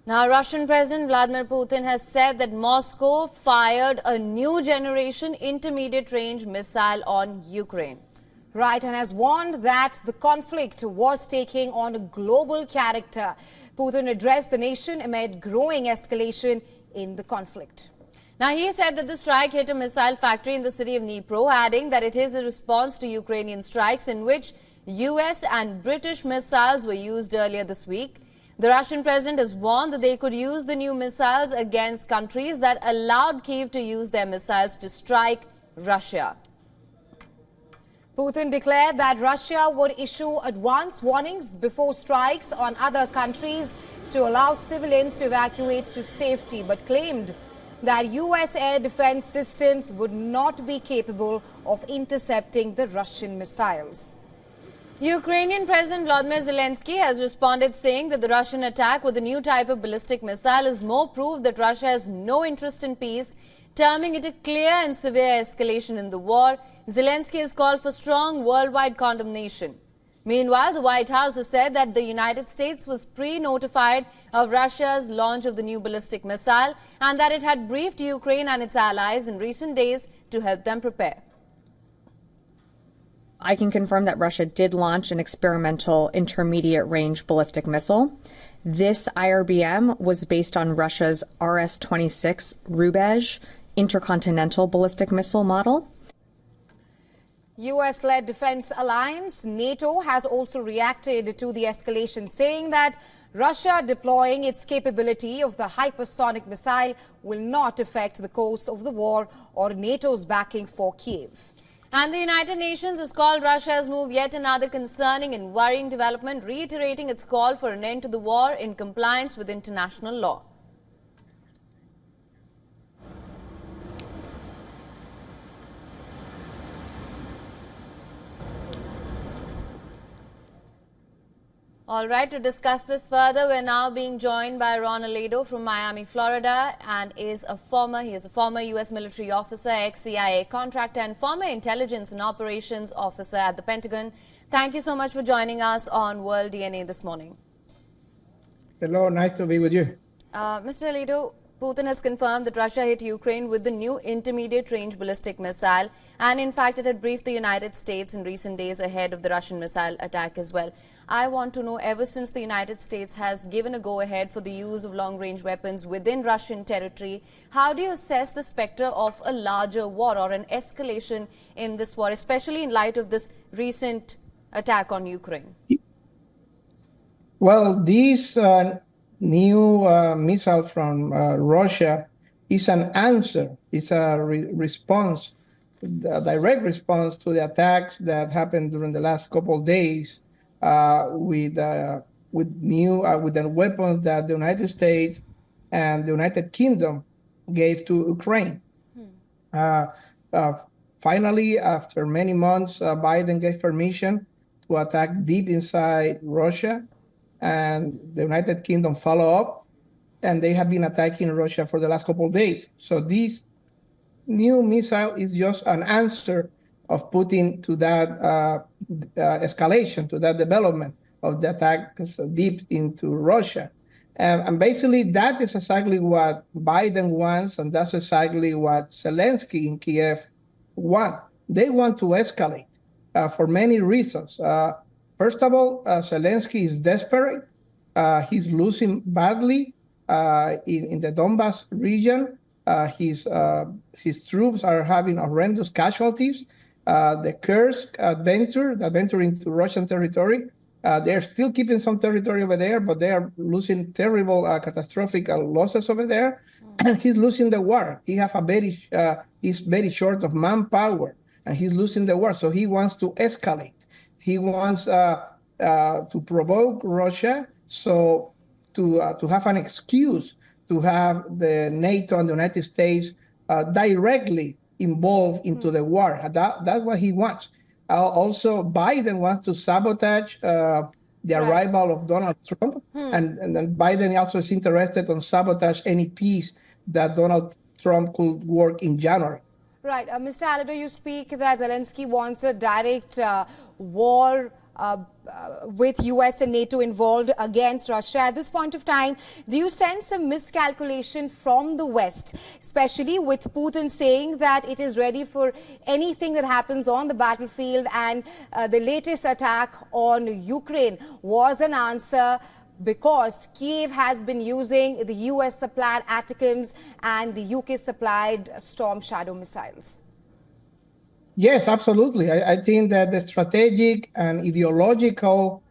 Now, Russian President Vladimir Putin has said that Moscow fired a new generation intermediate-range missile on Ukraine. Right, and has warned that the conflict was taking on a global character. Putin addressed the nation amid growing escalation in the conflict. Now, he said that the strike hit a missile factory in the city of Dnipro, adding that it is a response to Ukrainian strikes in which US and British missiles were used earlier this week. The Russian president has warned that they could use the new missiles against countries that allowed Kyiv to use their missiles to strike Russia. Putin declared that Russia would issue advance warnings before strikes on other countries to allow civilians to evacuate to safety, but claimed that US air defense systems would not be capable of intercepting the Russian missiles. Ukrainian President Volodymyr Zelensky has responded saying that the Russian attack with a new type of ballistic missile is more proof that Russia has no interest in peace, terming it a clear and severe escalation in the war. Zelensky has called for strong worldwide condemnation. Meanwhile, the White House has said that the United States was pre-notified of Russia's launch of the new ballistic missile and that it had briefed Ukraine and its allies in recent days to help them prepare. I can confirm that Russia did launch an experimental intermediate-range ballistic missile. This IRBM was based on Russia's RS-26 Rubezh intercontinental ballistic missile model. US-led defense alliance NATO has also reacted to the escalation, saying that Russia deploying its capability of the hypersonic missile will not affect the course of the war or NATO's backing for Kyiv. And the United Nations has called Russia's move yet another concerning and worrying development, reiterating its call for an end to the war in compliance with international law. All right, to discuss this further, we're now being joined by Rono from Miami, Florida, and he is a former U.S. military officer, ex-CIA contractor, and former intelligence and operations officer at the Pentagon. Thank you so much for joining us on World DNA this morning. Hello, nice to be with you. Mr. Alito, Putin has confirmed that Russia hit Ukraine with the new intermediate-range ballistic missile, and in fact, it had briefed the United States in recent days ahead of the Russian missile attack as well. I want to know, ever since the United States has given a go-ahead for the use of long-range weapons within Russian territory, how do you assess the spectre of a larger war or an escalation in this war, especially in light of this recent attack on Ukraine? Well, this new missile from Russia is an answer, it's a response, a direct response to the attacks that happened during the last couple of days with the weapons that the United States and the United Kingdom gave to Ukraine. Finally, after many months, Biden gave permission to attack deep inside Russia, and the United Kingdom followed up, and they have been attacking Russia for the last couple of days. So this new missile is just an answer of Putin to that escalation, to that development of the attack deep into Russia. And basically, that is exactly what Biden wants, and that's exactly what Zelensky in Kiev want. They want to escalate for many reasons. First of all, Zelensky is desperate. He's losing badly in the Donbas region. His troops are having horrendous casualties. The Kursk adventure into Russian territory, they're still keeping some territory over there, but they are losing terrible, catastrophic losses over there. And he's losing the war. He's very short of manpower, and he's losing the war. So he wants to escalate. He wants to provoke Russia, so to have an excuse to have the NATO and the United States directly involved into the war. That's what he wants. Also, Biden wants to sabotage the arrival of Donald Trump, and then Biden also is interested in sabotage any peace that Donald Trump could work in January. Right. Mr. Alito, you speak that Zelensky wants a direct war with US and NATO involved against Russia. At this point of time, do you sense a miscalculation from the West, especially with Putin saying that it is ready for anything that happens on the battlefield, and the latest attack on Ukraine was an answer because Kiev has been using the US supplied ATACMS and the UK supplied Storm Shadow missiles? Yes, absolutely. I think that the strategic and ideological,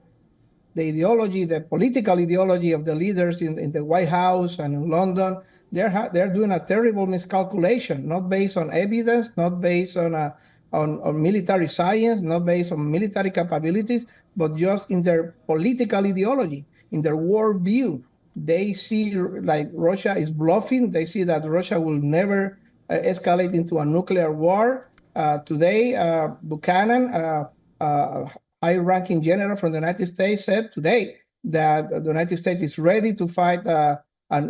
the political ideology of the leaders in the White House and in London, they're doing a terrible miscalculation, not based on evidence, not based on military science, not based on military capabilities, but just in their political ideology, in their world view. They see like Russia is bluffing. They see that Russia will never escalate into a nuclear war. Today, Buchanan, high-ranking general from the United States, said today that the United States is ready to fight a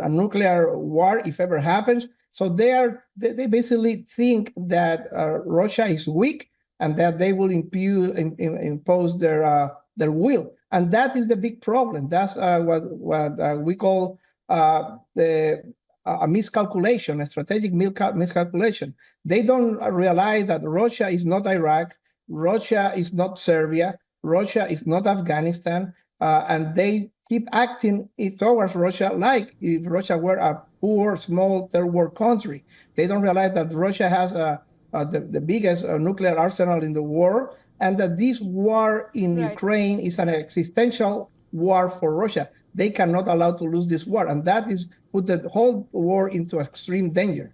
nuclear war if ever happens. So they basically think that Russia is weak and that they will impose their will, and that is the big problem. That's what we call a miscalculation, a strategic miscalculation. They don't realize that Russia is not Iraq, Russia is not Serbia, Russia is not Afghanistan, and they keep acting towards Russia like if Russia were a poor, small third world country. They don't realize that Russia has the biggest nuclear arsenal in the world, and that this war in Ukraine is an existential war for Russia. They cannot allow to lose this war, and that is put the whole war into extreme danger.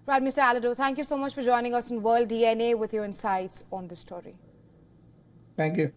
Right, Mr. Alado, thank you so much for joining us in World DNA with your insights on this story. Thank you.